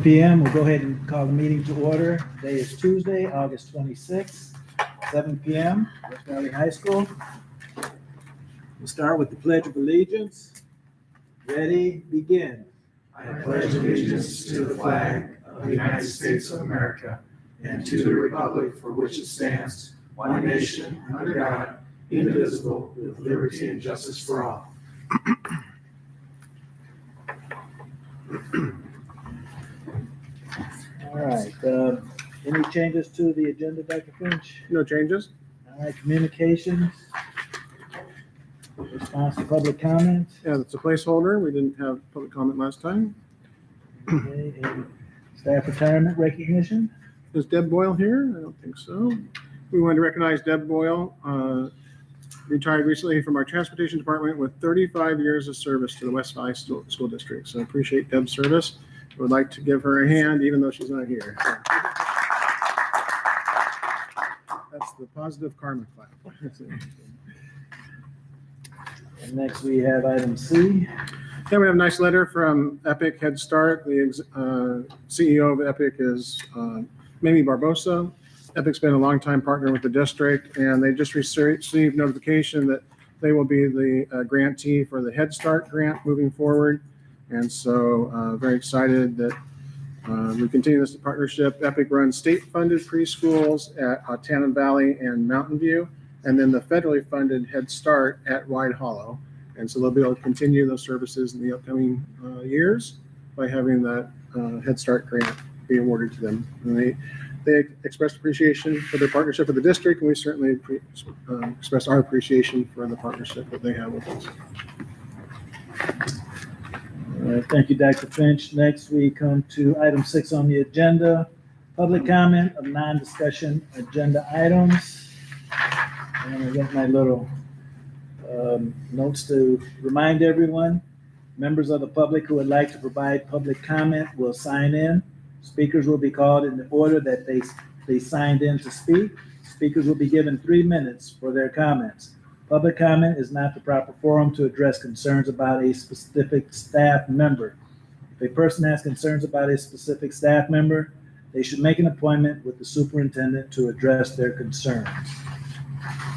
p.m. We'll go ahead and call the meeting to order. Today is Tuesday, August 26th, 7 p.m. West Valley High School. We'll start with the Pledge of Allegiance. Ready, begin. I pledge allegiance to the flag of the United States of America and to the republic for which it stands, one nation, under God, indivisible, with liberty and justice for all. All right. Any changes to the agenda, Dr. Finch? No changes. All right. Communications. Response to public comment. Yeah, that's a placeholder. We didn't have public comment last time. Okay. And staff retirement recognition. Is Deb Boyle here? I don't think so. We wanted to recognize Deb Boyle, retired recently from our transportation department with 35 years of service to the West Valley School District. So I appreciate Deb's service. I would like to give her a hand, even though she's not here. That's the positive karma clap. And next we have item C. Yeah, we have a nice letter from Epic Head Start. The CEO of Epic is Mamie Barbosa. Epic's been a longtime partner with the district, and they just received notification that they will be the grantee for the Head Start grant moving forward. And so very excited that we continue this partnership. Epic runs state-funded preschools at Tannin Valley and Mountain View, and then the federally funded Head Start at Wide Hollow. And so they'll be able to continue those services in the upcoming years by having that Head Start grant be awarded to them. And they expressed appreciation for their partnership with the district, and we certainly express our appreciation for the partnership that they have with us. All right, thank you, Dr. Finch. Next, we come to item 6 on the agenda, public comment of non-discussion agenda items. And I got my little notes to remind everyone. Members of the public who would like to provide public comment will sign in. Speakers will be called in the order that they signed in to speak. Speakers will be given 3 minutes for their comments. Public comment is not the proper forum to address concerns about a specific staff member. If a person has concerns about a specific staff member, they should make an appointment with the superintendent to address their concerns.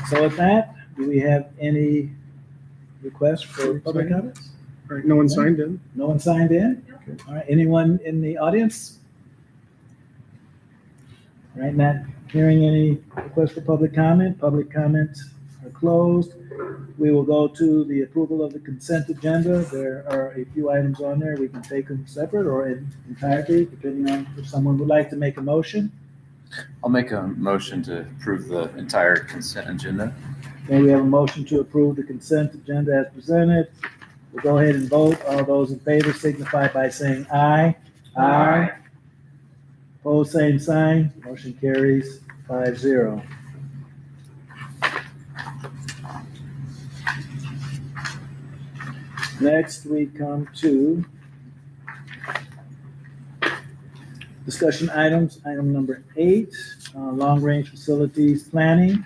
So with that, do we have any requests for public comments? All right, no one signed in. No one signed in? Okay. All right, anyone in the audience? All right, not hearing any requests for public comment. Public comments are closed. We will go to the approval of the consent agenda. There are a few items on there. We can take them separate or in entirety, depending on if someone would like to make a motion. I'll make a motion to approve the entire consent agenda. Okay, we have a motion to approve the consent agenda as presented. We'll go ahead and vote. All those in favor signify by saying aye. Aye. Opposed, same sign. Motion carries 5-0. Next, we come to discussion items. Item number 8, long-range facilities planning.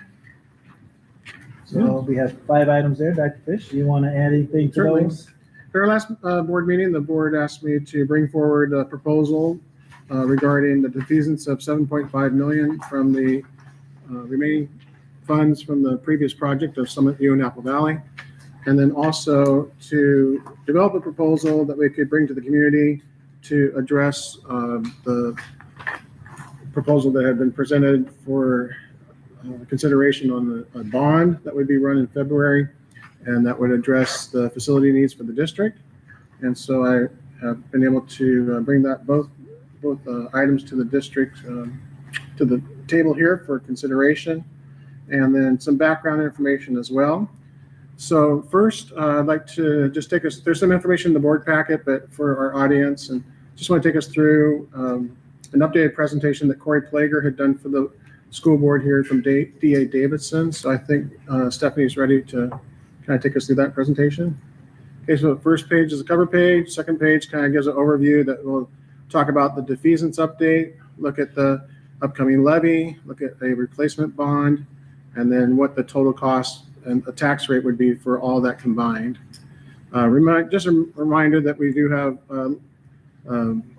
So we have 5 items there. Dr. Fish, do you want to add anything to Certainly. those? At our last board meeting, the board asked me to bring forward a proposal regarding the defeasance of $7.5 million from the remaining funds from the previous project of Summit View and Apple Valley. And then also to develop a proposal that we could bring to the community to address the proposal that had been presented for consideration on a bond that would be run in February, and that would address the facility needs for the district. And so I have been able to bring that both items to the district, to the table here for consideration, and then some background information as well. So first, I'd like to just take us, there's some information in the board packet, but for our audience, and just want to take us through an updated presentation that Corey Plager had done for the school board here from DA Davidson. So I think Stephanie's ready to kind of take us through that presentation. Okay, so the first page is a cover page. Second page kind of gives an overview that will talk about the defeasance update, look at the upcoming levy, look at a replacement bond, and then what the total cost and the tax rate would be for all that combined. Just a reminder that we do have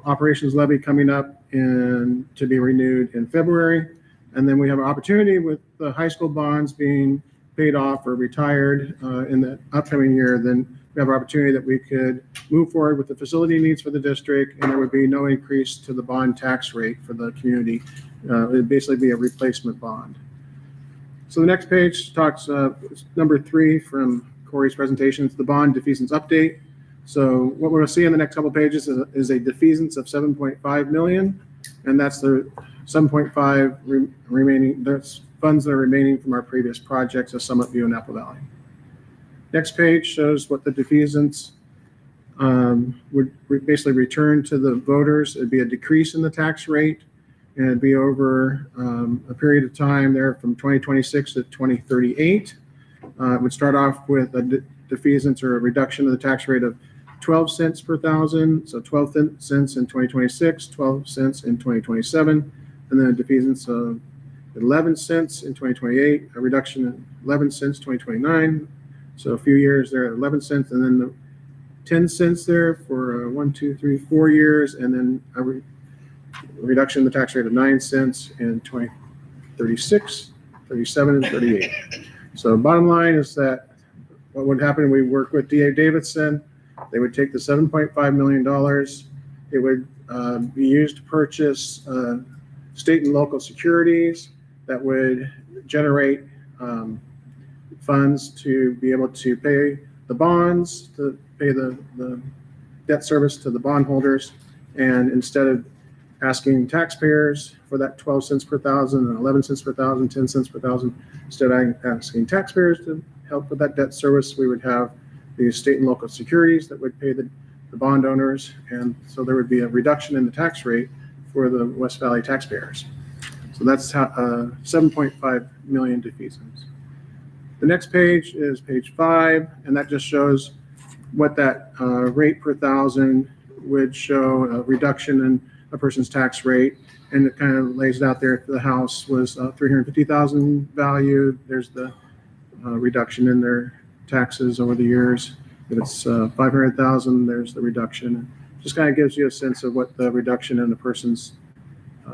operations levy coming up and to be renewed in February. And then we have an opportunity with the high school bonds being paid off or retired in the upcoming year. Then we have an opportunity that we could move forward with the facility needs for the district, and there would be no increase to the bond tax rate for the community. It would basically be a replacement bond. So the next page talks, number 3 from Corey's presentation, it's the bond defeasance update. So what we're going to see in the next couple of pages is a defeasance of $7.5 million, and that's the 7.5 remaining. There's funds that are remaining from our previous projects of Summit View and Apple Valley. Next page shows what the defeasance would basically return to the voters. It'd be a decrease in the tax rate, and it'd be over a period of time there from 2026 to 2038. It would start off with a defeasance or a reduction of the tax rate of 12 cents per thousand, so 12 cents in 2026, 12 cents in 2027, and then a defeasance of 11 cents in 2028, a reduction in 11 cents 2029, so a few years there at 11 cents, and then the 10 cents there for 4 years, and then a reduction in the tax rate of 9 cents in 2036, 37, and 38. So bottom line is that what would happen, we work with D.A. Davidson. They would take the $7.5 million. It would be used to purchase state and local securities that would generate funds to be able to pay the bonds, to pay the debt service to the bondholders. And instead of asking taxpayers for that 12 cents per thousand and 11 cents per thousand, 10 cents per thousand, instead of asking taxpayers to help with that debt service, we would have these state and local securities that would pay the bond owners. And so there would be a reduction in the tax rate for the West Valley taxpayers. So that's how 7.5 million defeasance. The next page is page 5, and that just shows what that rate per thousand would show a reduction in a person's tax rate. And it kind of lays it out there. If the house was $350,000 value, there's the reduction in their taxes over the years. If it's $500,000, there's the reduction. Just kind of gives you a sense of what the reduction in the person's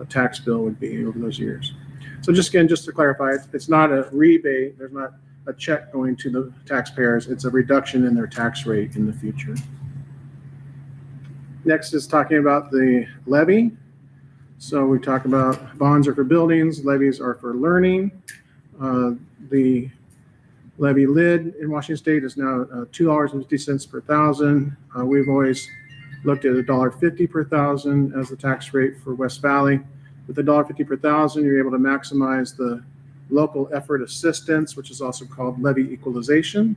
tax bill would be over those years. So just again, just to clarify, it's not a rebate. There's not a check going to the taxpayers. It's a reduction in their tax rate in the future. Next is talking about the levy. So we talk about bonds are for buildings, levies are for learning. The levy lid in Washington State is now $2.50 per thousand. We've always looked at $1.50 per thousand as the tax rate for West Valley. With $1.50 per thousand, you're able to maximize the local effort assistance, which is also called levy equalization.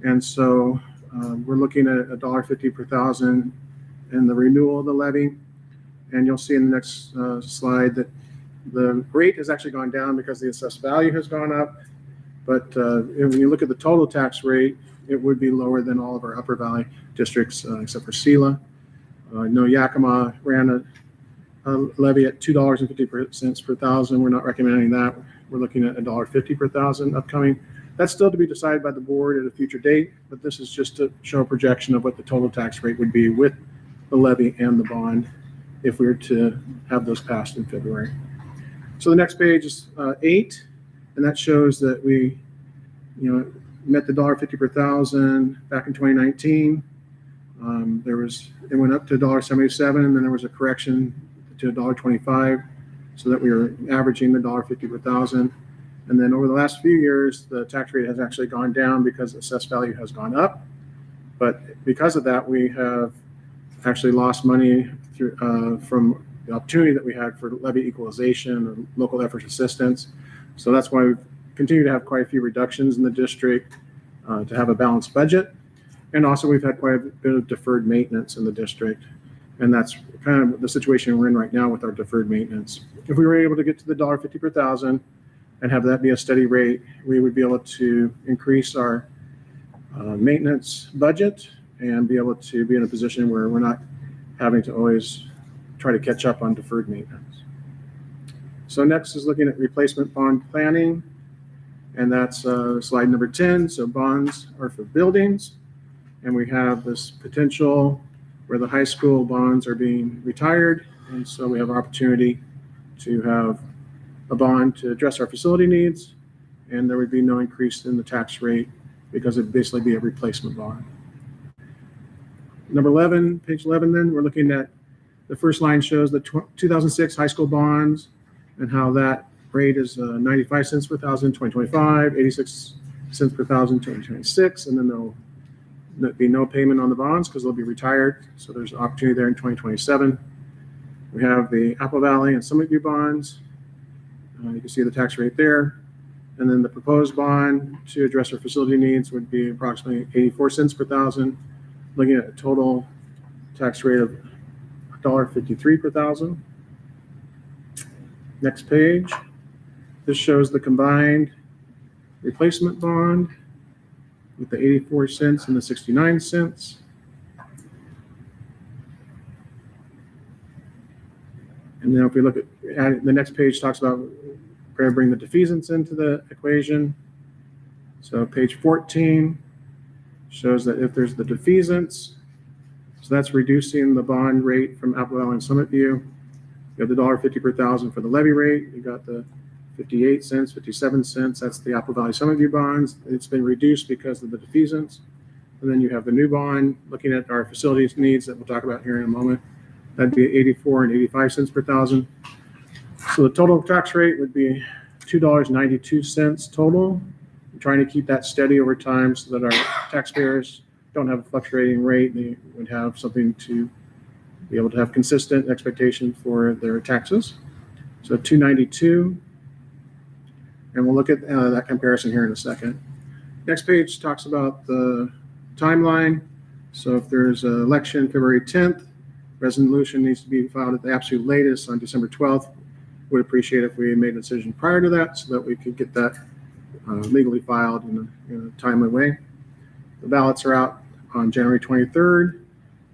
And so we're looking at $1.50 per thousand in the renewal of the levy. And you'll see in the next slide that the rate has actually gone down because the assessed value has gone up. But when you look at the total tax rate, it would be lower than all of our Upper Valley districts except for Sela. I know Yakima ran a levy at $2.50 per thousand. We're not recommending that. We're looking at $1.50 per thousand upcoming. That's still to be decided by the board at a future date, but this is just to show a projection of what the total tax rate would be with the levy and the bond if we were to have those passed in February. So the next page is 8, and that shows that we, met the $1.50 per thousand back in 2019. It went up to $1.77, and then there was a correction to $1.25, so that we were averaging the $1.50 per thousand. And then over the last few years, the tax rate has actually gone down because the assessed value has gone up. But because of that, we have actually lost money from the opportunity that we had for levy equalization or local effort assistance. So that's why we've continued to have quite a few reductions in the district to have a balanced budget. And also we've had quite a bit of deferred maintenance in the district. And that's kind of the situation we're in right now with our deferred maintenance. If we were able to get to the $1.50 per thousand and have that be a steady rate, we would be able to increase our maintenance budget and be able to be in a position where we're not having to always try to catch up on deferred maintenance. So next is looking at replacement bond planning, and that's slide number 10. So bonds are for buildings, and we have this potential where the high school bonds are being retired. And so we have an opportunity to have a bond to address our facility needs, and there would be no increase in the tax rate because it'd basically be a replacement bond. Number 11, page 11, then we're looking at the first line shows the 2006 high school bonds and how that rate is 95 cents per thousand in 2025, 86 cents per thousand in 2026, and then there'll be no payment on the bonds because they'll be retired. So there's an opportunity there in 2027. We have the Apple Valley and Summit View bonds. You can see the tax rate there. And then the proposed bond to address our facility needs would be approximately 84 cents per thousand, looking at a total tax rate of $1.53 per thousand. Next page. This shows the combined replacement bond with the 84 cents and the 69 cents. And then if we look at the next page, talks about we're going to bring the defeasance into the equation. So page 14 shows that if there's the defeasance, so that's reducing the bond rate from Apple Valley and Summit View. You have the $1.50 per thousand for the levy rate. You got the 58 cents, 57 cents. That's the Apple Valley Summit View bonds. It's been reduced because of the defeasance. And then you have the new bond looking at our facilities needs that we'll talk about here in a moment. That'd be 84 and 85 cents per thousand. So the total tax rate would be $2.92 total. I'm trying to keep that steady over time so that our taxpayers don't have a fluctuating rate. They would have something to be able to have consistent expectation for their taxes. So $2.92. And we'll look at that comparison here in a second. Next page talks about the timeline. So if there's an election February 10th, resolution needs to be filed at the absolute latest on December 12th. Would appreciate if we made a decision prior to that so that we could get that legally filed in a timely way. The ballots are out on January 23rd,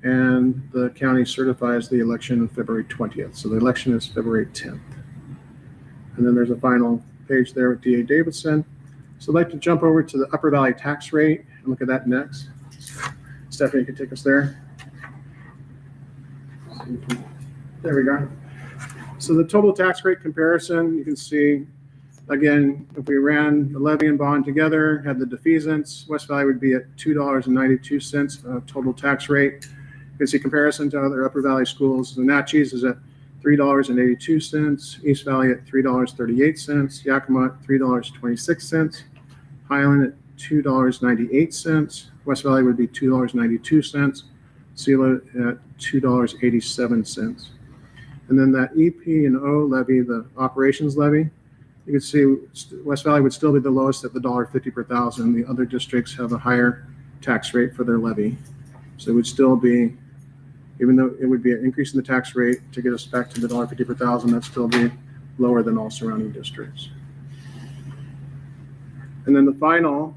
and the county certifies the election on February 20th. So the election is February 10th. And then there's a final page there with DA Davidson. So I'd like to jump over to the Upper Valley tax rate and look at that next. Stephanie, you can take us there. There we go. So the total tax rate comparison, you can see, again, if we ran the levy and bond together, had the defeasance, West Valley would be at $2.92 total tax rate. You can see comparison to other Upper Valley schools. The Natchez is at $3.82, East Valley at $3.38, Yakima at $3.26, Highland at $2.98, West Valley would be $2.92, Selah at $2.87. And then that EP&O levy, the operations levy, you can see West Valley would still be the lowest at the $1.50 per thousand. The other districts have a higher tax rate for their levy. So it would still be, even though it would be an increase in the tax rate to get us back to the $1.50 per thousand, that'd still be lower than all surrounding districts. And then the final,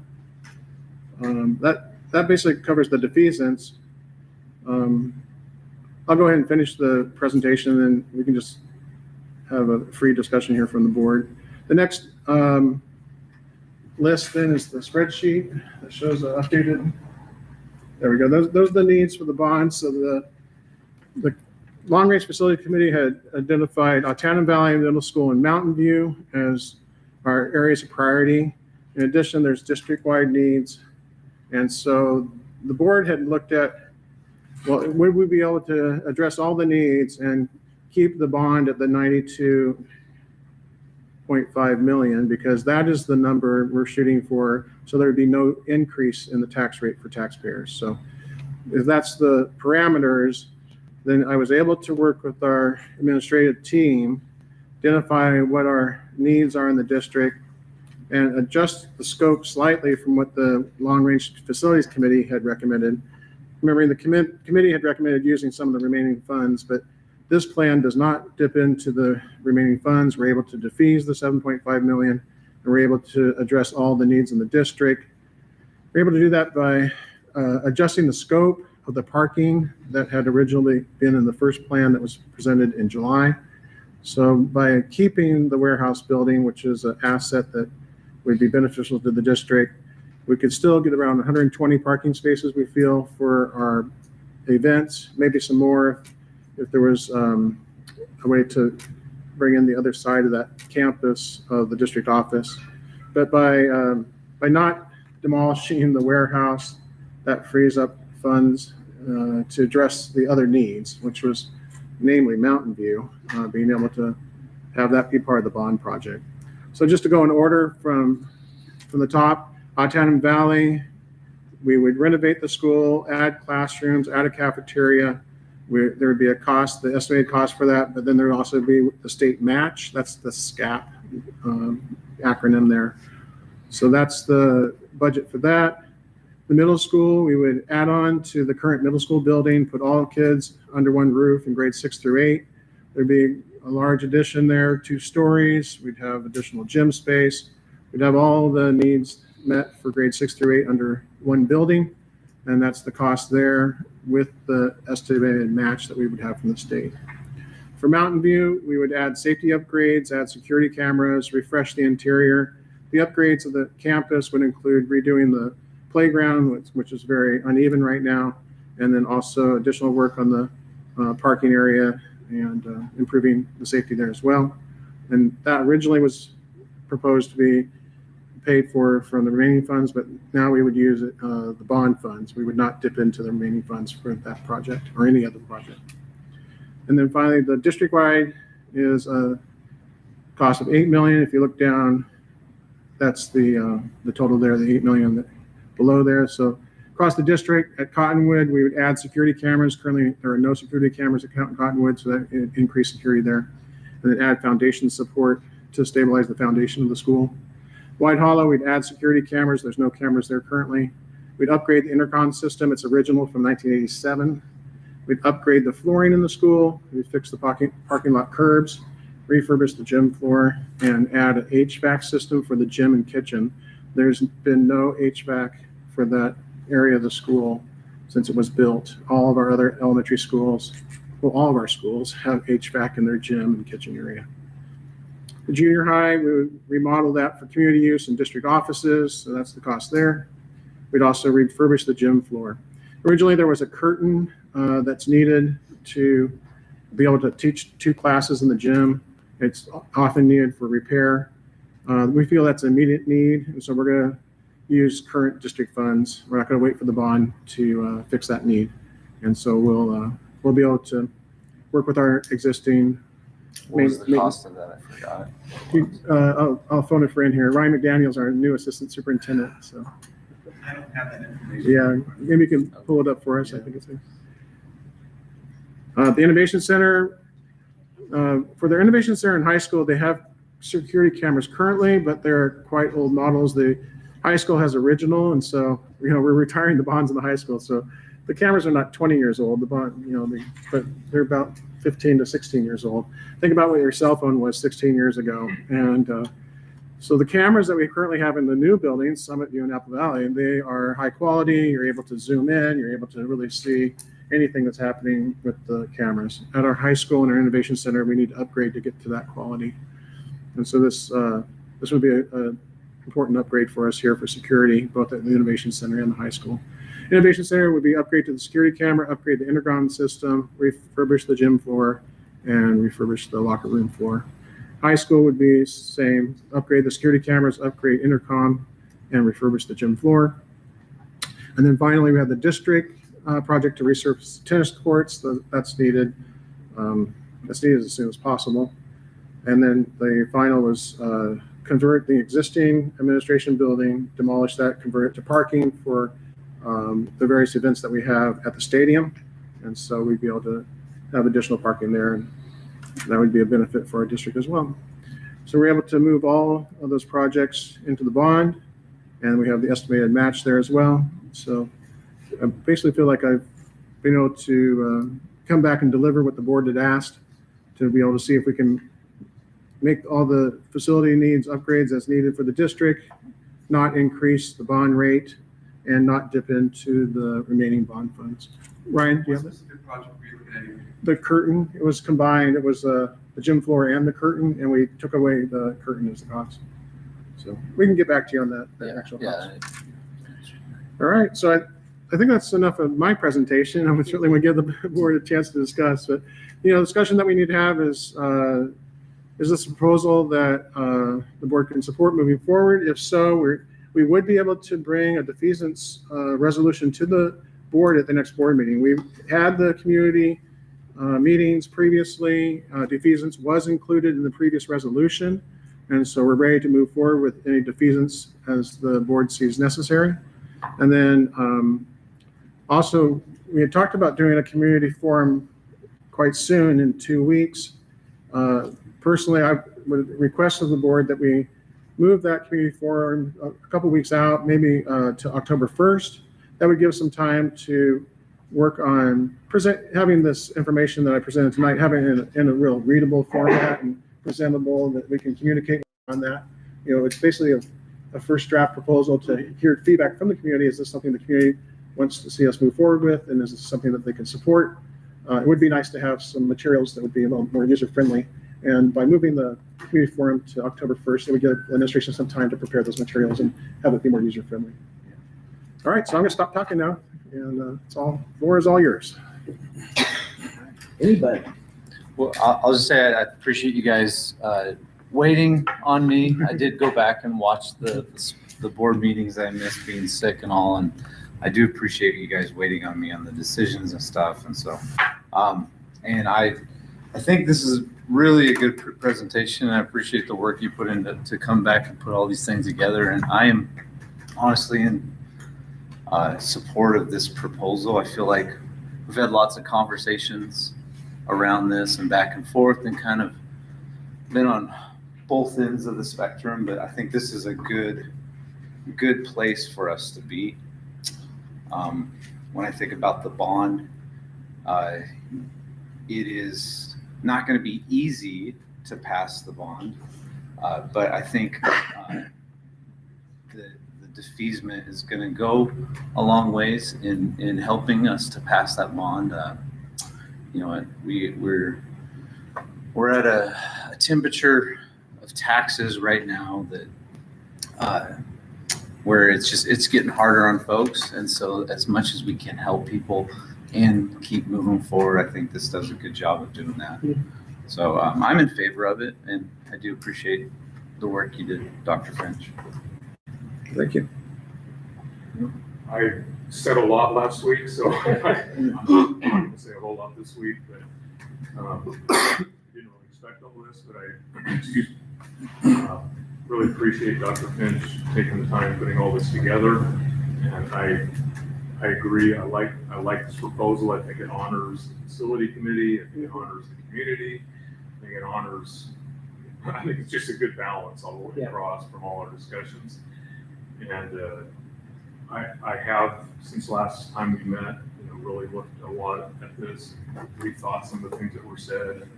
that basically covers the defeasance. I'll go ahead and finish the presentation, and then we can just have a free discussion here from the board. The next list then is the spreadsheet that shows the updated. There we go. Those are the needs for the bonds. So the Long Range Facility Committee had identified Tannin Valley Middle School and Mountain View as our areas of priority. In addition, there's district-wide needs. And so the board had looked at, well, would we be able to address all the needs and keep the bond at the 92.5 million, because that is the number we're shooting for. So there would be no increase in the tax rate for taxpayers. So if that's the parameters, then I was able to work with our administrative team, identify what our needs are in the district, and adjust the scope slightly from what the Long Range Facilities Committee had recommended. Remembering the committee had recommended using some of the remaining funds, but this plan does not dip into the remaining funds. We're able to defease the 7.5 million, and we're able to address all the needs in the district. We're able to do that by adjusting the scope of the parking that had originally been in the first plan that was presented in July. So by keeping the warehouse building, which is an asset that would be beneficial to the district, we could still get around 120 parking spaces, we feel, for our events, maybe some more if there was a way to bring in the other side of that campus of the district office. But by not demolishing the warehouse, that frees up funds to address the other needs, which was namely Mountain View, being able to have that be part of the bond project. So just to go in order from the top, Autumn Valley, we would renovate the school, add classrooms, add a cafeteria. There would be a cost, the estimated cost for that, but then there would also be the state match. That's the SCAP acronym there. So that's the budget for that. The middle school, we would add on to the current middle school building, put all kids under one roof in grades 6 through 8. There'd be a large addition there, 2 stories. We'd have additional gym space. We'd have all the needs met for grades 6 through 8 under one building. And that's the cost there with the estimated match that we would have from the state. For Mountain View, we would add safety upgrades, add security cameras, refresh the interior. The upgrades of the campus would include redoing the playground, which is very uneven right now, and then also additional work on the parking area and improving the safety there as well. And that originally was proposed to be paid for from the remaining funds, but now we would use the bond funds. We would not dip into the remaining funds for that project or any other project. And then finally, the district-wide is a cost of $8 million. If you look down, that's the total there, the $8 million below there. So across the district at Cottonwood, we would add security cameras. Currently, there are no security cameras at Cottonwood, so that would increase security there. And then add foundation support to stabilize the foundation of the school. White Hollow, we'd add security cameras. There's no cameras there currently. We'd upgrade the intercom system. It's original from 1987. We'd upgrade the flooring in the school. We'd fix the parking lot curbs, refurbish the gym floor, and add an HVAC system for the gym and kitchen. There's been no HVAC for that area of the school since it was built. All of our other elementary schools, well, all of our schools have HVAC in their gym and kitchen area. The junior high, we would remodel that for community use and district offices, so that's the cost there. We'd also refurbish the gym floor. Originally, there was a curtain that's needed to be able to teach 2 classes in the gym. It's often needed for repair. We feel that's an immediate need, and so we're going to use current district funds. We're not going to wait for the bond to fix that need, and so we'll be able to work with our existing. What was the cost of that? I forgot it. I'll phone a friend here. Ryan McDaniel's our new assistant superintendent. So I don't have that information. yeah, maybe you can pull it up for us. I think it's there. The Innovation Center, for their Innovation Center in high school, they have security cameras currently, but they're quite old models. The high school has original, and so we're retiring the bonds in the high school. So the cameras are not 20 years old. The bond, but they're about 15 to 16 years old. Think about what your cell phone was 16 years ago. And so the cameras that we currently have in the new buildings, Summit View and Apple Valley, they are high quality. You're able to zoom in. You're able to really see anything that's happening with the cameras. At our high school and our Innovation Center, we need to upgrade to get to that quality. And so this would be an important upgrade for us here for security, both at the Innovation Center and the high school. Innovation Center would be upgrade to the security camera, upgrade the intercom system, refurbish the gym floor, and refurbish the locker room floor. High school would be same, upgrade the security cameras, upgrade intercom, and refurbish the gym floor. And then finally, we have the district project to resurface tennis courts. That's needed. That's needed as soon as possible. And then the final was convert the existing administration building, demolish that, convert it to parking for the various events that we have at the stadium. And so we'd be able to have additional parking there, and that would be a benefit for our district as well. So we're able to move all of those projects into the bond, and we have the estimated match there as well. So I basically feel like I've been able to come back and deliver what the board had asked, to be able to see if we can make all the facility needs upgrades as needed for the district, not increase the bond rate, and not dip into the remaining bond funds. Ryan, do you have this? Project were you looking at? The curtain, it was combined. It was the gym floor and the curtain, and we took away the curtain as the cost. So we can get back to you on that actual cost. Yeah. All right, so I think that's enough of my presentation. I would certainly want to give the board a chance to discuss, but, the discussion that we need to have is this a proposal that the board can support moving forward? If so, we would be able to bring a defeasance resolution to the board at the next board meeting. We've had the community meetings previously. Defeasance was included in the previous resolution, and so we're ready to move forward with any defeasance as the board sees necessary. And then also, we had talked about doing a community forum quite soon in 2 weeks. Personally, I would request of the board that we move that community forum a couple weeks out, maybe to October 1st. That would give some time to work on having this information that I presented tonight, having it in a real readable format and presentable that we can communicate on that. It's basically a first draft proposal to hear feedback from the community. Is this something the community wants to see us move forward with? And is this something that they can support? It would be nice to have some materials that would be a little more user-friendly. And by moving the community forum to October 1st, it would give the administration some time to prepare those materials and have it be more user-friendly. All right, so I'm going to stop talking now, and floor is all yours. Anybody? Well, I'll just say I appreciate you guys waiting on me. I did go back and watch the board meetings I missed being sick and all, and I do appreciate you guys waiting on me on the decisions and stuff. And so, and I think this is really a good presentation. I appreciate the work you put in to come back and put all these things together. And I am honestly in support of this proposal. I feel like we've had lots of conversations around this and back and forth and kind of been on both ends of the spectrum, but I think this is a good place for us to be. When I think about the bond, it is not going to be easy to pass the bond, but I think the defeasance is going to go a long ways in helping us to pass that bond. We're at a temperature of taxes right now that where it's getting harder on folks, and so as much as we can help people and keep moving forward, I think this does a good job of doing that. So I'm in favor of it, and I do appreciate the work you did, Dr. Finch. Thank you. I said a lot last week, so I'm not going to say a whole lot this week, but I didn't really expect all this, but I really appreciate Dr. Finch taking the time putting all this together, and I agree. I like this proposal. I think it honors the facility committee. I think it honors the community. I think it's just a good balance all the way across from all our discussions. And I have, since last time we met, really looked a lot at this, rethought some of the things that were said.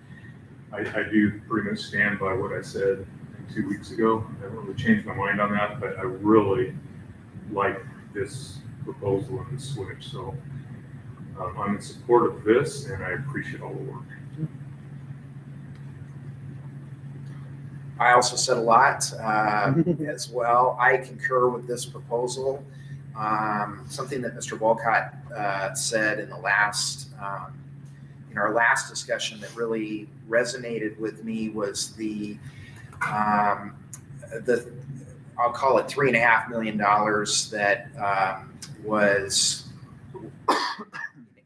I do pretty much stand by what I said 2 weeks ago. I haven't really changed my mind on that, but I really like this proposal and the switch. So I'm in support of this, and I appreciate all the work. I also said a lot as well. I concur with this proposal. Something that Mr. Walcott said in the last, in our last discussion that really resonated with me was I'll call it $3.5 million that was, in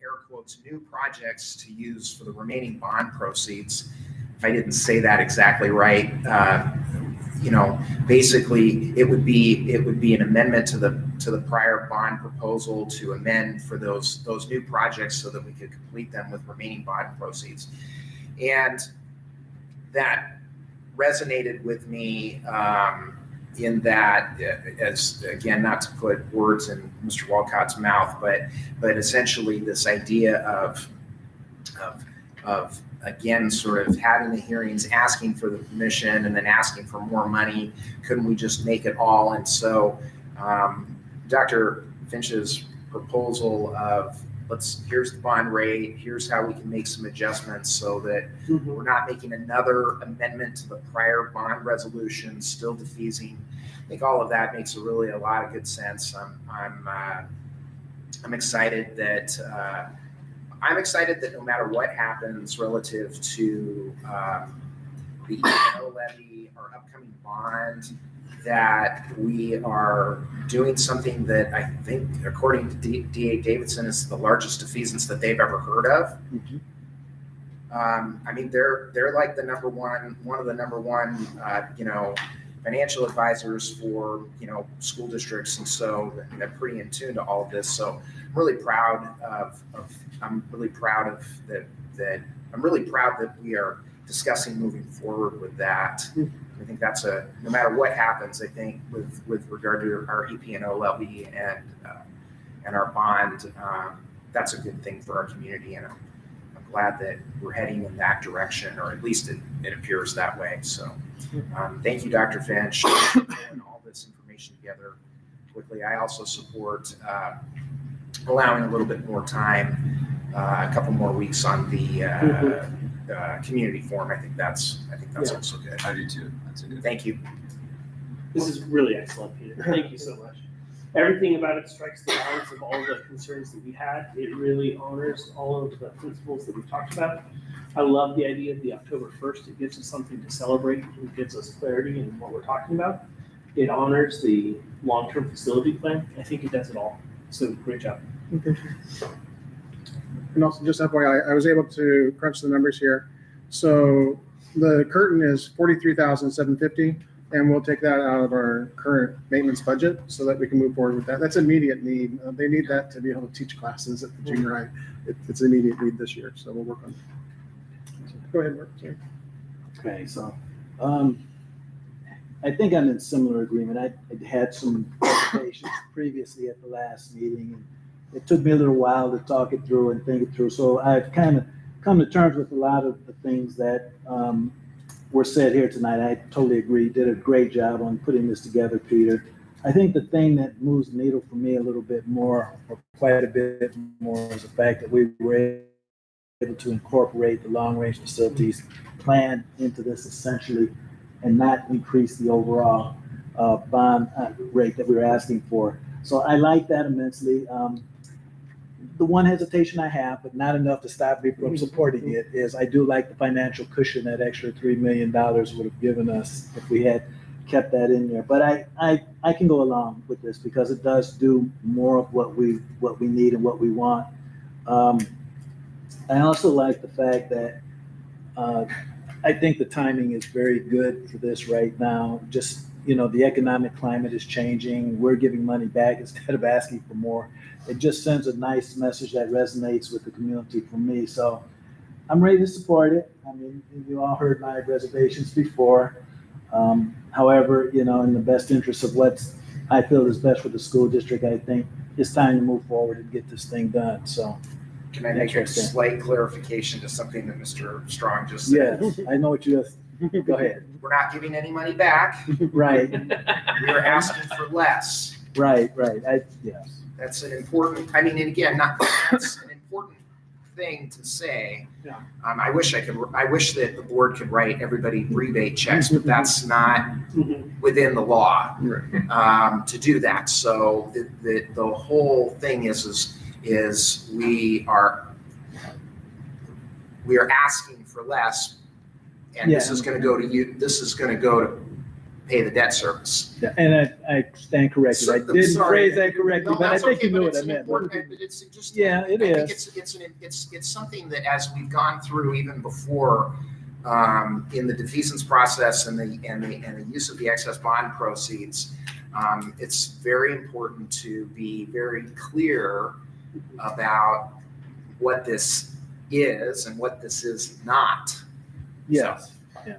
air quotes, new projects to use for the remaining bond proceeds. If I didn't say that exactly right, basically it would be an amendment to the prior bond proposal to amend for those new projects so that we could complete them with remaining bond proceeds. And that resonated with me in that, as again, not to put words in Mr. Walcott's mouth, but essentially this idea of again, sort of having the hearings, asking for the permission, and then asking for more money. Couldn't we just make it all? And so Dr. Finch's proposal of here's the bond rate, here's how we can make some adjustments so that we're not making another amendment to the prior bond resolution, still defeasing. I think all of that makes a lot of good sense. I'm I'm excited that no matter what happens relative to the E&O levy, our upcoming bond, that we are doing something that I think, according to DA Davidson, is the largest defeasance that they've ever heard of. Mhm. I mean, they're like one of the number one, financial advisors for, school districts. And so they're pretty in tune to all of this. So I'm really proud I'm really proud that we are discussing moving forward with that. I think that's no matter what happens, I think with regard to our EP&O levy and our bond, that's a good thing for our community. And I'm glad that we're heading in that direction, or at least it appears that way. So thank you, Dr. Finch, for putting all this information together quickly. I also support allowing a little bit more time, a couple more weeks on the community forum. I think that's also good. I do too. That's a good. Thank you. This is really excellent, Peter. Thank you so much. Everything about it strikes the balance of all the concerns that we had. It really honors all of the principles that we talked about. I love the idea of the October 1st. It gives us something to celebrate. It gives us clarity in what we're talking about. It honors the long-term facility plan. I think it does it all. So great job. And also, just FYI, I was able to crunch the numbers here. So the curtain is $43,750, and we'll take that out of our current maintenance budget so that we can move forward with that. That's immediate need. They need that to be able to teach classes at the junior high. It's an immediate need this year, so we'll work on it. Go ahead, Mark. Sorry. Okay, so I think I'm in similar agreement. I had some presentations previously at the last meeting, and it took me a little while to talk it through and think it through. So I've kind of come to terms with a lot of the things that were said here tonight. I totally agree. You did a great job on putting this together, Peter. I think the thing that moves the needle for me a little bit more, or quite a bit more, is the fact that we were able to incorporate the long-range facilities plan into this essentially, and not increase the overall bond rate that we were asking for. So I like that immensely. The one hesitation I have, but not enough to stop me from supporting it, is I do like the financial cushion that extra $3 million would have given us if we had kept that in there. But I can go along with this because it does do more of what we need and what we want. I also like the fact that I think the timing is very good for this right now. Just, the economic climate is changing. We're giving money back instead of asking for more. It just sends a nice message that resonates with the community for me. So I'm ready to support it. I mean, you all heard my reservations before. However, in the best interest of what I feel is best for the school district, I think it's time to move forward and get this thing done. So. Can I make a slight clarification to something that Mr. Strong just said? Yes, I know what you just, go ahead. We're not giving any money back. Right, We are asking for less. right. Yes. That's an important, and again, that's an important thing to say. Yeah. I wish that the board could write everybody rebate checks, but that's not within the law to do that. So the whole thing is we are asking for less, and this is going to go to you. This is going to go to pay the debt service. Yeah, and I stand corrected. I didn't phrase that correctly, but I think okay, you knew but what I meant. It's just, Yeah, it I think is. it's something that, as we've gone through even before in the defeasance process and the use of the excess bond proceeds, it's very important to be very clear about what this is and what this is not. Yes, yeah.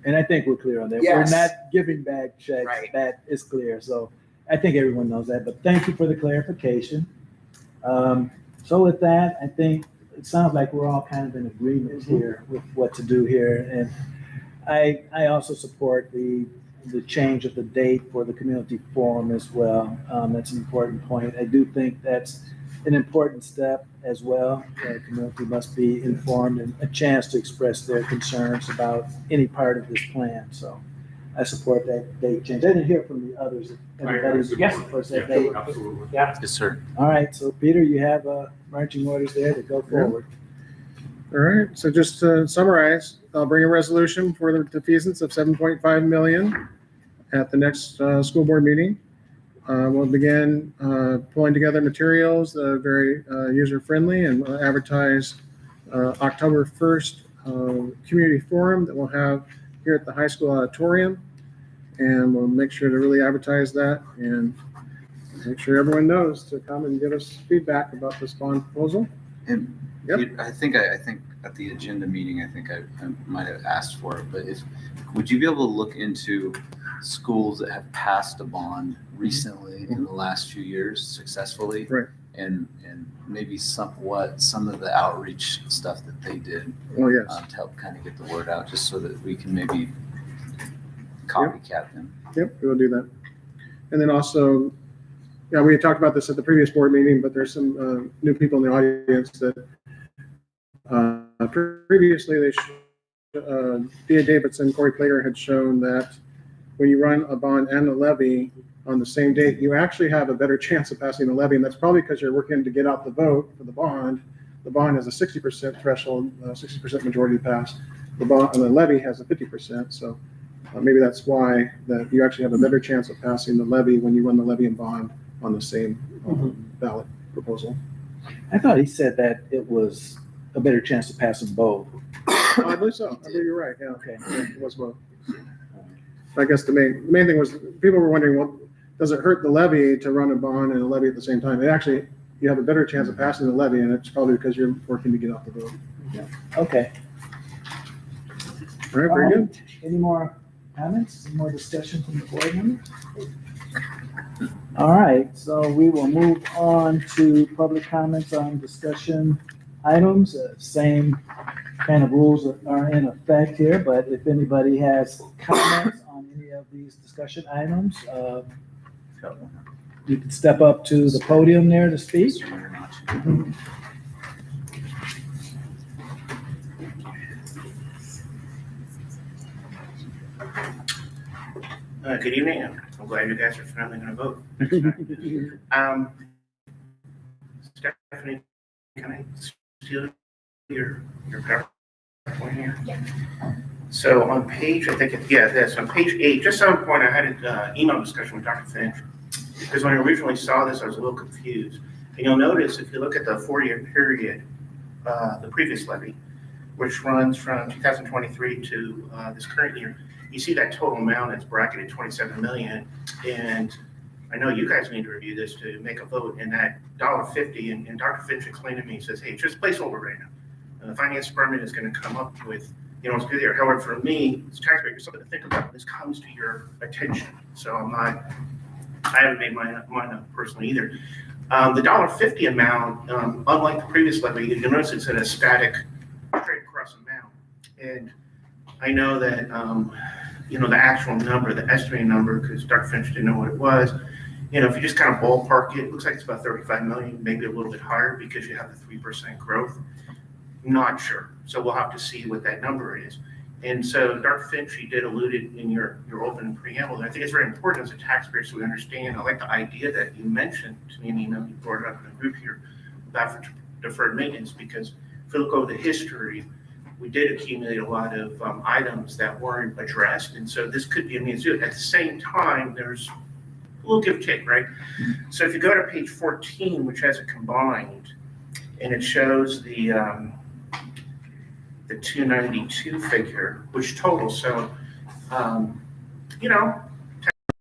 And I think we're clear on that. Yes. We're not giving back checks. Right. That is clear. So I think everyone knows that, but thank you for the clarification. So with that, I think it sounds like we're all kind of in agreement here with what to do here. And I also support the change of the date for the community forum as well. That's an important point. I do think that's an important step as well. The community must be informed and a chance to express their concerns about any part of this plan. So I support that date change. I didn't hear from the others. Everybody's Yes. for that date. Absolutely. Yes, sir. All right, so Peter, you have marching orders there to go forward. All right, so just to summarize, I'll bring a resolution for the defeasance of 7.5 million at the next school board meeting. We'll begin pulling together materials that are very user-friendly, and we'll advertise October 1st community forum that we'll have here at the high school auditorium. And we'll make sure to really advertise that and make sure everyone knows to come and give us feedback about this bond proposal. And Yep. I think at the agenda meeting, I think I might have asked for it, but would you be able to look into schools that have passed a bond recently in the last few years successfully? Right. And maybe some of the outreach stuff that they did Oh, yes. to help kind of get the word out, just so that we can maybe copycat them. Yep, we'll do that. And then also, yeah, we had talked about this at the previous board meeting, but there's some new people in the audience that previously Thea Davidson, Corey Plater had shown that when you run a bond and a levy on the same date, you actually have a better chance of passing the levy, and that's probably because you're working to get out the vote for the bond. The bond has a 60% threshold, 60% majority to pass. The bond and the levy has a 50%, so maybe that's why that you actually have a better chance of passing the levy when you run the levy and bond on the same ballot proposal. I thought he said that it was a better chance to pass them both. Oh, I believe so. I believe you're right. Yeah, Okay. yeah, it was both. I guess the main thing was people were wondering, well, does it hurt the levy to run a bond and a levy at the same time? It actually, you have a better chance of passing the levy, and it's probably because you're working to get out the vote. Okay. All right, very good. Any more comments, any more discussion from the board members? All right, so we will move on to public comments on discussion items. Same kind of rules are in effect here, but if anybody has comments on any of these discussion items, you can step up to the podium there to speak. Good evening. I'm glad you guys are finally going to vote. Stephanie, can I steal your PowerPoint here? Yeah. So on page, I think, on page 8, just some point, I had an email discussion with Dr. Finch, because when I originally saw this, I was a little confused. And you'll notice if you look at the 4-year period, the previous levy, which runs from 2023 to this current year, you see that total amount that's bracketed 27 million. And I know you guys need to review this to make a vote, and that $1.50, and Dr. Finch explained to me, he says, hey, it's just placeholder right now. And the finance department is going to come up with, what's good there. However, for me, as taxpayers, something to think about when this comes to your attention. So I haven't made mine up personally either. The $1.50 amount, unlike the previous levy, you'll notice it's at a static straight across amount. And I know that, the actual number, the estimated number, because Dr. Finch didn't know what it was, if you just kind of ballpark it, it looks like it's about 35 million, maybe a little bit higher because you have the 3% growth. Not sure. So we'll have to see what that number is. And so Dr. Finch, you did allude it in your open preamble. And I think it's very important as a taxpayer so we understand. I like the idea that you mentioned to me, and you brought it up in the group here about deferred maintenance, because if you look over the history, we did accumulate a lot of items that weren't addressed. And so this could be a means to do it. At the same time, there's a little give and take, right? So if you go to page 14, which has a combined, and it shows the 292 figure, which totals. So,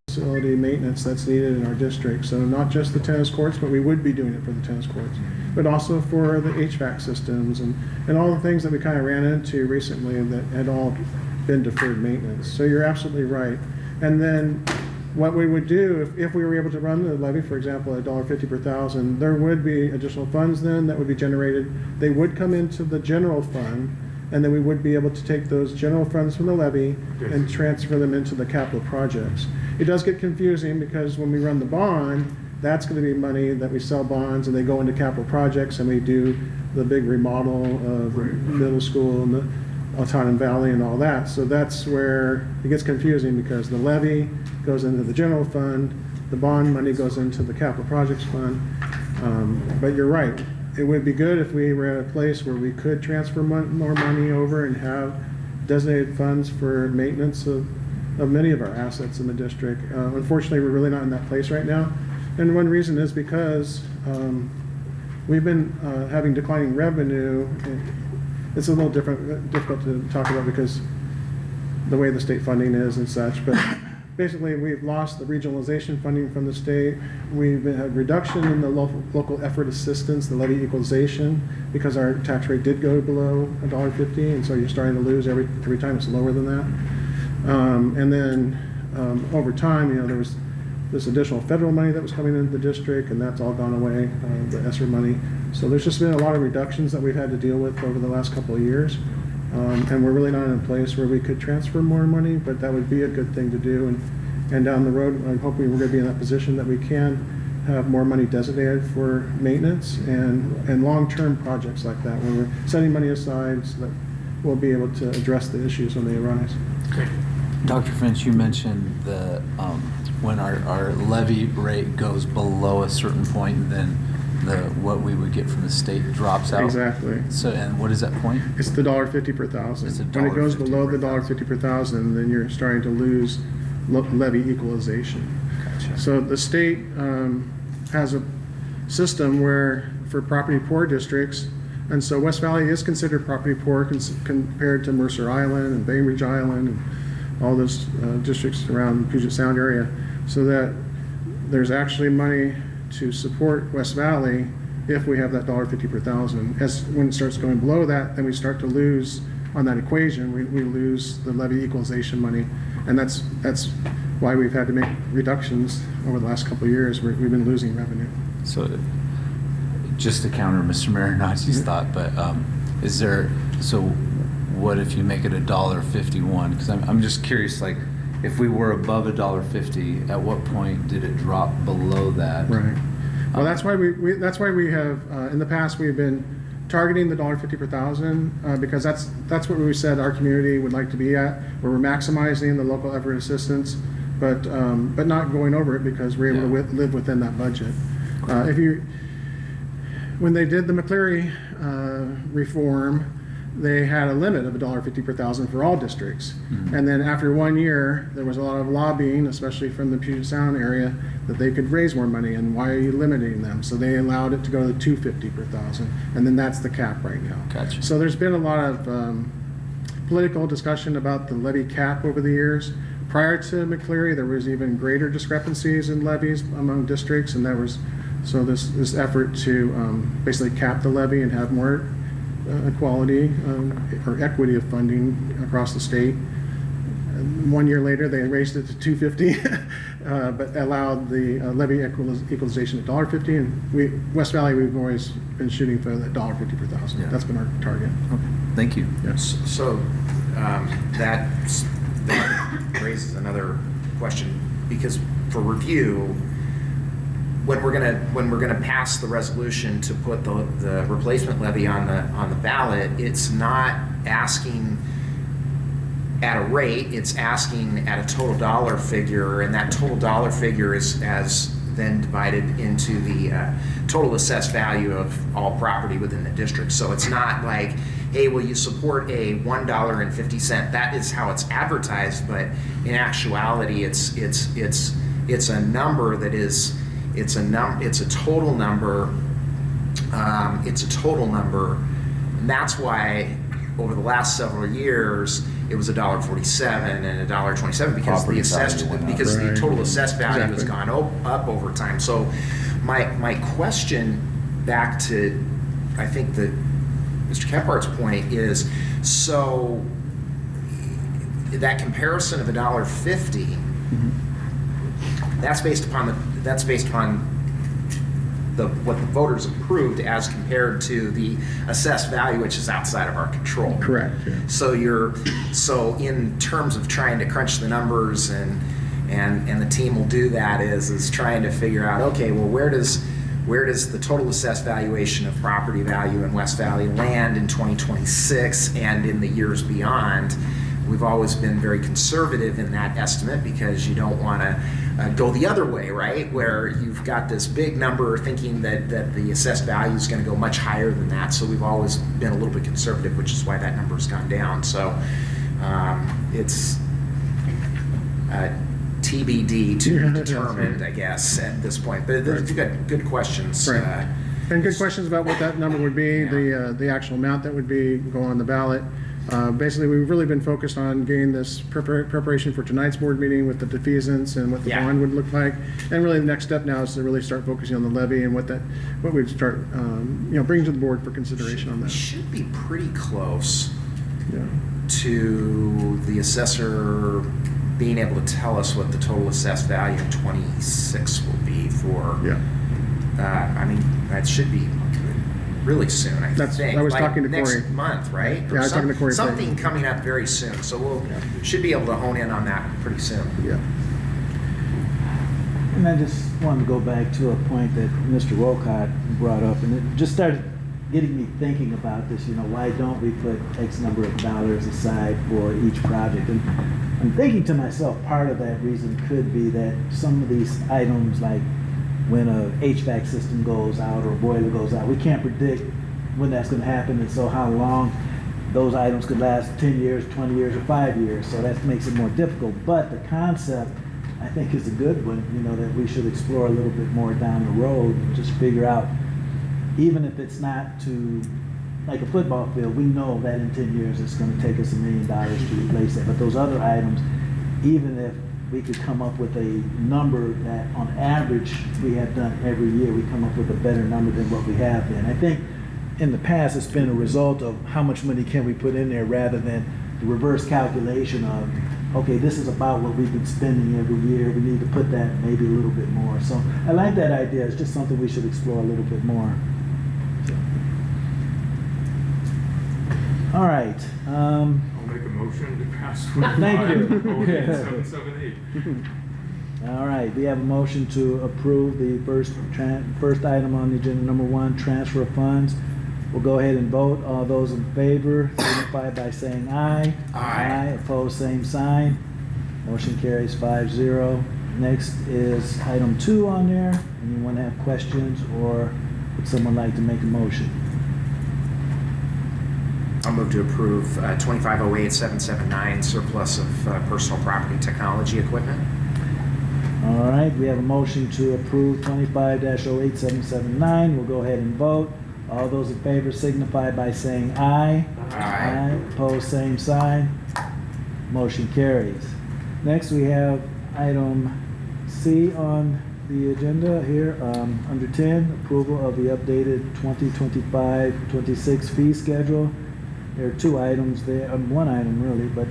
Facility maintenance that's needed in our district. So not just the tennis courts, but we would be doing it for the tennis courts, but also for the HVAC systems and all the things that we kind of ran into recently that had all been deferred maintenance. So you're absolutely right. And then what we would do if we were able to run the levy, for example, at $1.50 per thousand, there would be additional funds then that would be generated. They would come into the general fund, and then we would be able to take those general funds from the levy and transfer them into the capital projects. It does get confusing because when we run the bond, that's going to be money that we sell bonds and they go into capital projects, and we do the big remodel of the middle school and Altonan Valley and all that. So that's where it gets confusing because the levy goes into the general fund, the bond money goes into the capital projects fund. But you're right, it would be good if we were at a place where we could transfer more money over and have designated funds for maintenance of many of our assets in the district. Unfortunately, we're really not in that place right now. And one reason is because we've been having declining revenue. It's a little difficult to talk about because the way the state funding is and such, but basically we've lost the regionalization funding from the state. We've had reduction in the local effort assistance, the levy equalization, because our tax rate did go below $1.50, and so you're starting to lose every time it's lower than that. And then over time, there was this additional federal money that was coming into the district, and that's all gone away, the ESSER money. So there's just been a lot of reductions that we've had to deal with over the last couple of years. And we're really not in a place where we could transfer more money, but that would be a good thing to do. And down the road, I'm hoping we're going to be in that position that we can have more money designated for maintenance and long-term projects like that, where we're setting money aside so that we'll be able to address the issues when they arise. Dr. Finch, you mentioned the when our levy rate goes below a certain point, then what we would get from the state drops out. Exactly. So, and what is that point? It's the $1.50 per thousand. It's When it goes $1.50 below per the $1.50 per thousand, then you're starting to lose levy equalization. Gotcha. So the state has a system where for property poor districts, and so West Valley is considered property poor compared to Mercer Island and Bainbridge Island and all those districts around Puget Sound area, so that there's actually money to support West Valley if we have that $1.50 per thousand. As when it starts going below that, then we start to lose on that equation. We lose the levy equalization money, and that's why we've had to make reductions over the last couple of years. We've been losing revenue. So, just to counter Mr. Marinacci's thought, but is there, so what if you make it $1.51? Because I'm just curious, like, if we were above $1.50, at what point did it drop below that? Right. Well, that's why we have in the past we've been targeting the $1.50 per thousand because that's what we said our community would like to be at, where we're maximizing the local effort assistance, but not going over it because we're able to live within that budget. When they did the McCleary reform, they had a limit of $1.50 per thousand for all districts. Mm-hmm. And then after 1 year, there was a lot of lobbying, especially from the Puget Sound area, that they could raise more money, and why are you limiting them? So they allowed it to go to $2.50 per thousand, and then that's the cap right now. Gotcha. So there's been a lot of political discussion about the levy cap over the years. Prior to McCleary, there was even greater discrepancies in levies among districts, and so this effort to basically cap the levy and have more equality or equity of funding across the state. 1 year later, they raised it to $2.50, but allowed the levy equalization at $1.50. And West Valley, we've always been shooting for that $1.50 per thousand. Yeah. That's been our target. Okay. Thank you. Yes. So that raises another question, because for review, when we're gonna pass the resolution to put the replacement levy on the ballot, it's not asking at a rate, it's asking at a total dollar figure, and that total dollar figure is as then divided into the total assessed value of all property within the district. So it's not like, hey, will you support a $1.50? That is how it's advertised, but in actuality, it's a number that is. It's a total number. It's a total number, and that's why over the last several years it was $1.47 and $1.27 because the total assessed value has gone up over time. So my question back to, I think that Mr. Kemphart's point is, so that comparison of $1.50, that's based upon what the voters approved as compared to the assessed value, which is outside of our control. Correct. Yeah. So in terms of trying to crunch the numbers, and the team will do that is trying to figure out, okay, well, where does where does the total assessed valuation of property value in West Valley land in 2026 and in the years beyond. We've always been very conservative in that estimate because you don't want to go the other way, right? Where you've got this big number thinking that the assessed value is going to go much higher than that. So we've always been a little bit conservative, which is why that number has gone down. So it's TBD to be determined, I guess, at this point. But you've got good questions. Right. And good questions about what that number would be, the actual amount that would be go on the ballot. Basically, we've really been focused on getting this preparation for tonight's board meeting with the defeasance and what the bond would look like. And really, the next step now is to really start focusing on the levy and what we'd start, bring to the board for consideration on We that. should be pretty close Yeah. to the assessor being able to tell us what the total assessed value in 26 will be for. Yeah. I mean, that should be really soon, I think. I was like talking to next Corey. month, right? Yeah, I was talking to Corey. Something coming up very soon, so we'll should be able to hone in on that pretty soon. Yeah. And I just wanted to go back to a point that Mr. Wolcott brought up, and it just started getting me thinking about this, why don't we put X number of dollars aside for each project? And I'm thinking to myself, part of that reason could be that some of these items, like when a HVAC system goes out or a boiler goes out, we can't predict when that's going to happen, and so how long those items could last, 10 years, 20 years, or 5 years, so that makes it more difficult. But the concept, I think, is a good one, that we should explore a little bit more down the road and just figure out, even if it's not to, like a football field, we know that in 10 years it's going to take us $1 million to replace it. But those other items, even if we could come up with a number that on average we have done every year, we come up with a better number than what we have been. I think in the past it's been a result of how much money can we put in there rather than the reverse calculation of, okay, this is about what we've been spending every year, we need to put that maybe a little bit more. So I like that idea. It's just something we should explore a little bit more. All right. I'll make a motion to pass Thank you. 778. All right, we have a motion to approve the first item on the agenda, number 1, transfer of funds. We'll go ahead and vote. All those in favor signify by saying aye. Aye. Opposed, same sign. Motion carries 5-0. Next is item 2 on there. Anyone have questions, or would someone like to make a motion? I'll move to approve 2508-779 surplus of personal property technology equipment. All right, we have a motion to approve 25-08779. We'll go ahead and vote. All those in favor signify by saying aye. Aye. Opposed, same sign. Motion carries. Next, we have item C on the agenda here, under 10, approval of the updated 2025-26 fee schedule. There are 2 items there, 1 item really, but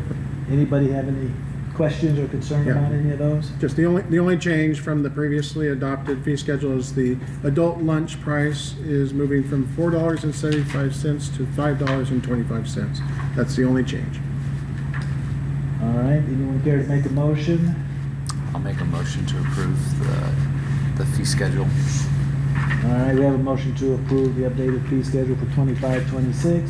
anybody have any questions or concern about any of those? Just the only change from the previously adopted fee schedule is the adult lunch price is moving from $4.75 to $5.25. That's the only change. All right, anyone care to make a motion? I'll make a motion to approve the fee schedule. All right, we have a motion to approve the updated fee schedule for 25-26.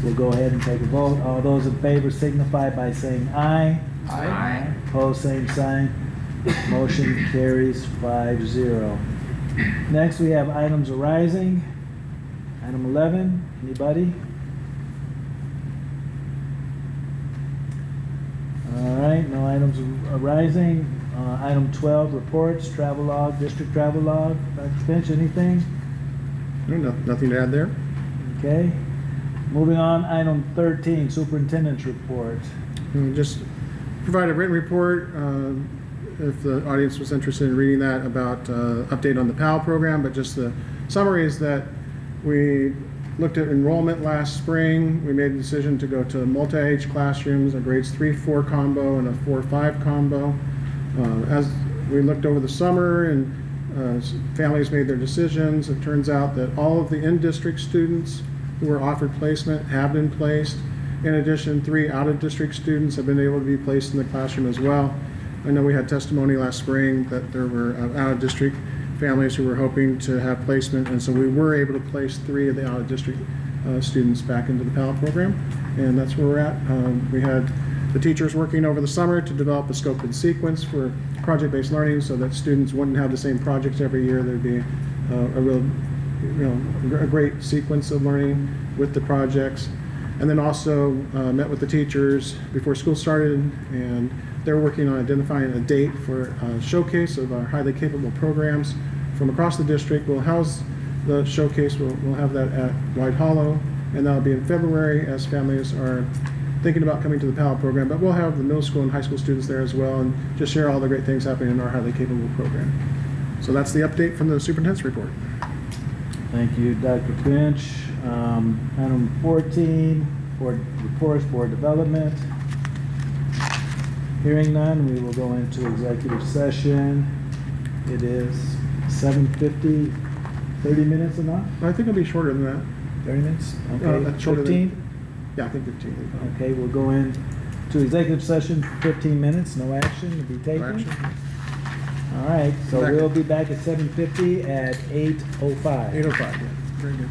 We'll go ahead and take a vote. All those in favor signify by saying aye. Aye. Opposed, same sign. Motion carries 5-0. Next, we have items arising. Item 11, anybody? All right, no items arising. Item 12, reports, travel log, district travel log. Dr. Finch, anything? Nothing to add there. Okay. Moving on, item 13, superintendent's report. Just provide a written report, if the audience was interested in reading that, about update on the PAL program, but just the summary is that we looked at enrollment last spring. We made a decision to go to multi-age classrooms, a grades 3-4 combo and a 4-5 combo. As we looked over the summer and families made their decisions, it turns out that all of the in-district students who were offered placement have been placed. In addition, 3 out-of-district students have been able to be placed in the classroom as well. I know we had testimony last spring that there were out-of-district families who were hoping to have placement, and so we were able to place 3 of the out-of-district students back into the Pal program, and that's where we're at. We had the teachers working over the summer to develop a scope and sequence for project-based learning so that students wouldn't have the same projects every year. There'd be a real, a great sequence of learning with the projects. And then also met with the teachers before school started, and they're working on identifying a date for a showcase of our highly capable programs from across the district. We'll house the showcase, we'll have that at White Hollow, and that'll be in February as families are thinking about coming to the PAL program. But we'll have the middle school and high school students there as well, and just share all the great things happening in our highly capable program. So that's the update from the superintendent's report. Thank you, Dr. Finch. Item 14, board reports, board development. Hearing none, we will go into executive session. It is 7:50, 30 minutes enough? I think it'll be shorter than that. 30 minutes? that's Okay, shorter than- 15? Yeah, I think 15. will be fine. Okay, we'll go in to executive session, 15 minutes, no action to be No taken. action. All right, so Back. we'll be back at 7:50 at 8:05. 8:05, yeah, very good.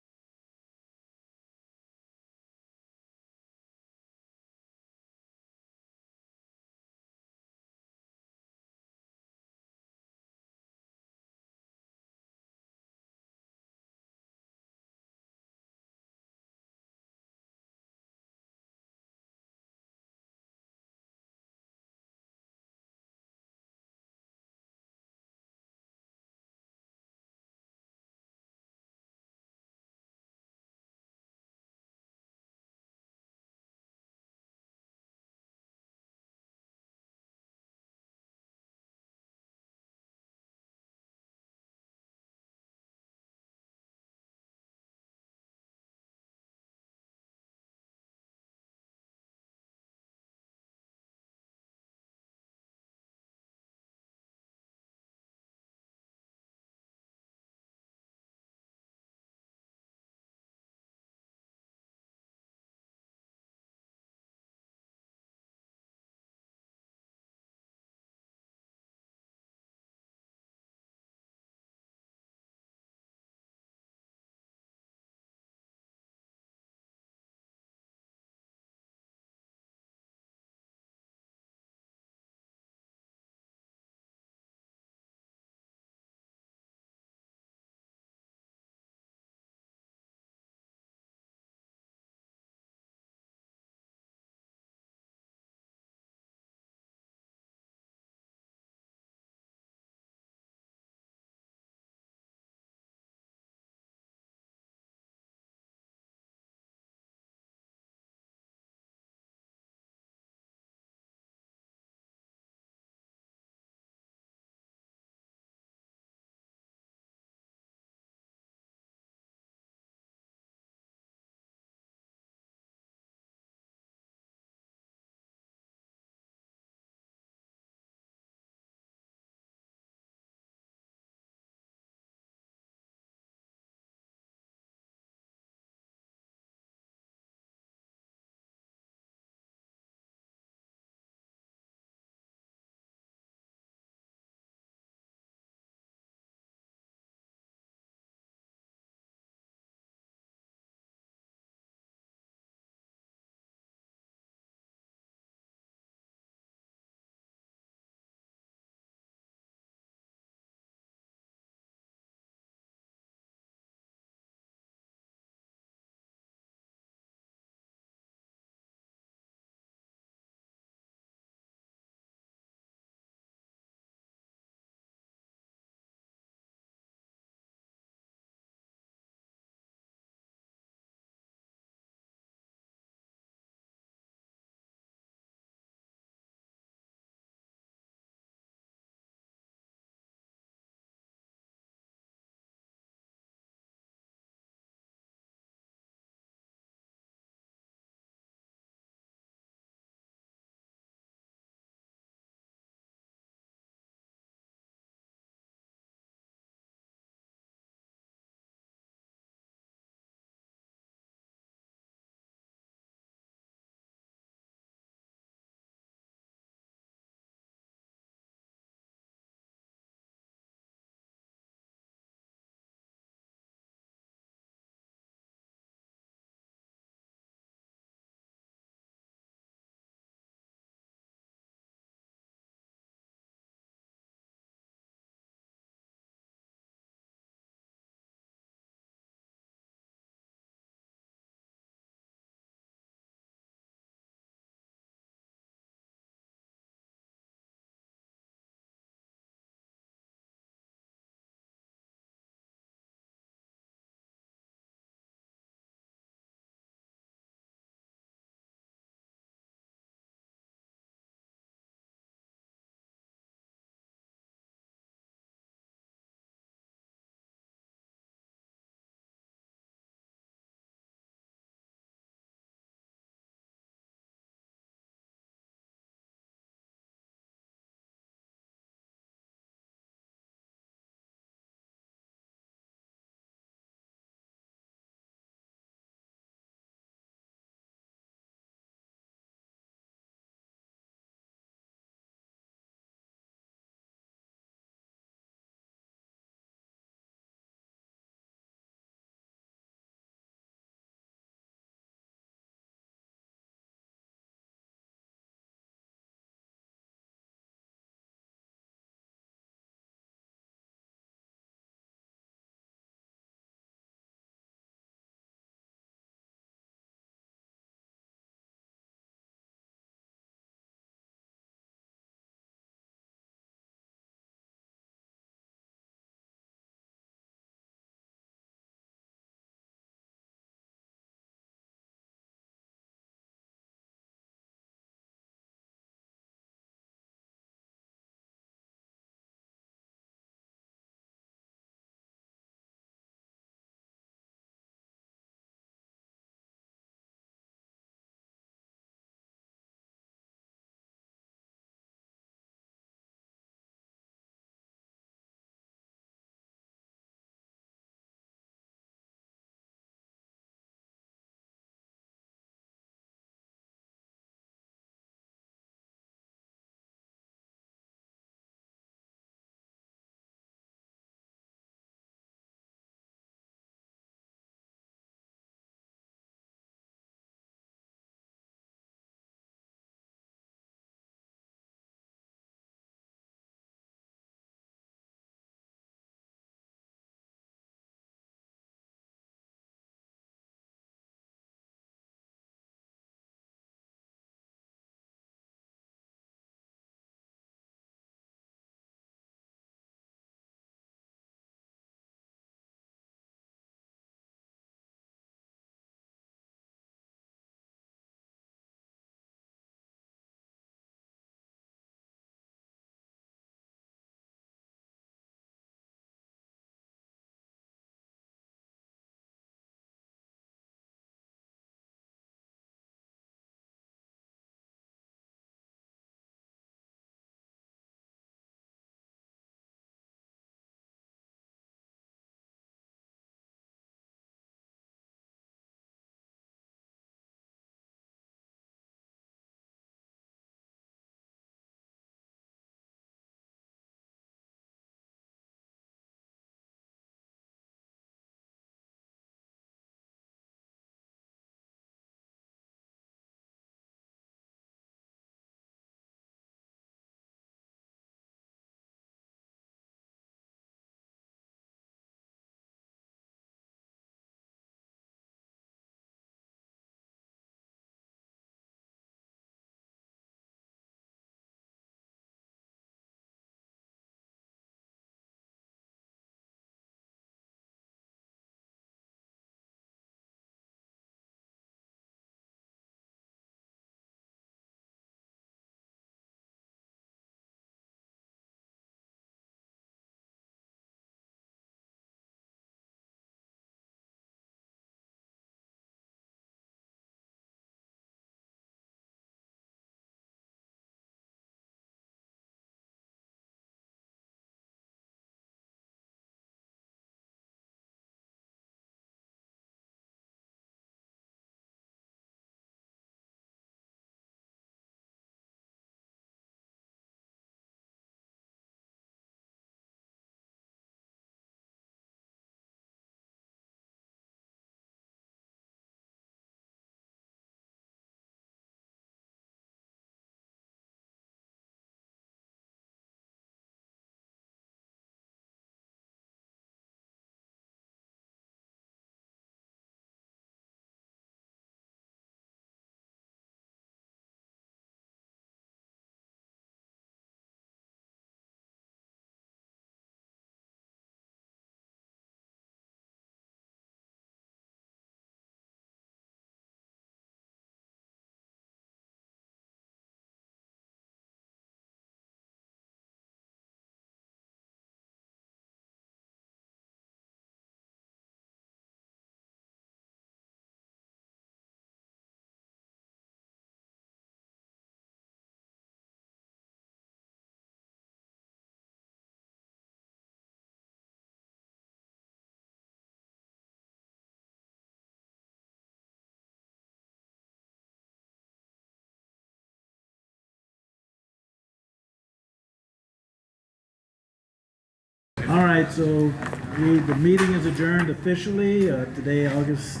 All right, so the meeting is adjourned officially, today, August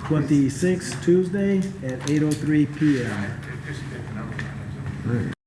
26th, Tuesday, at 8:03 PM. Just get the number.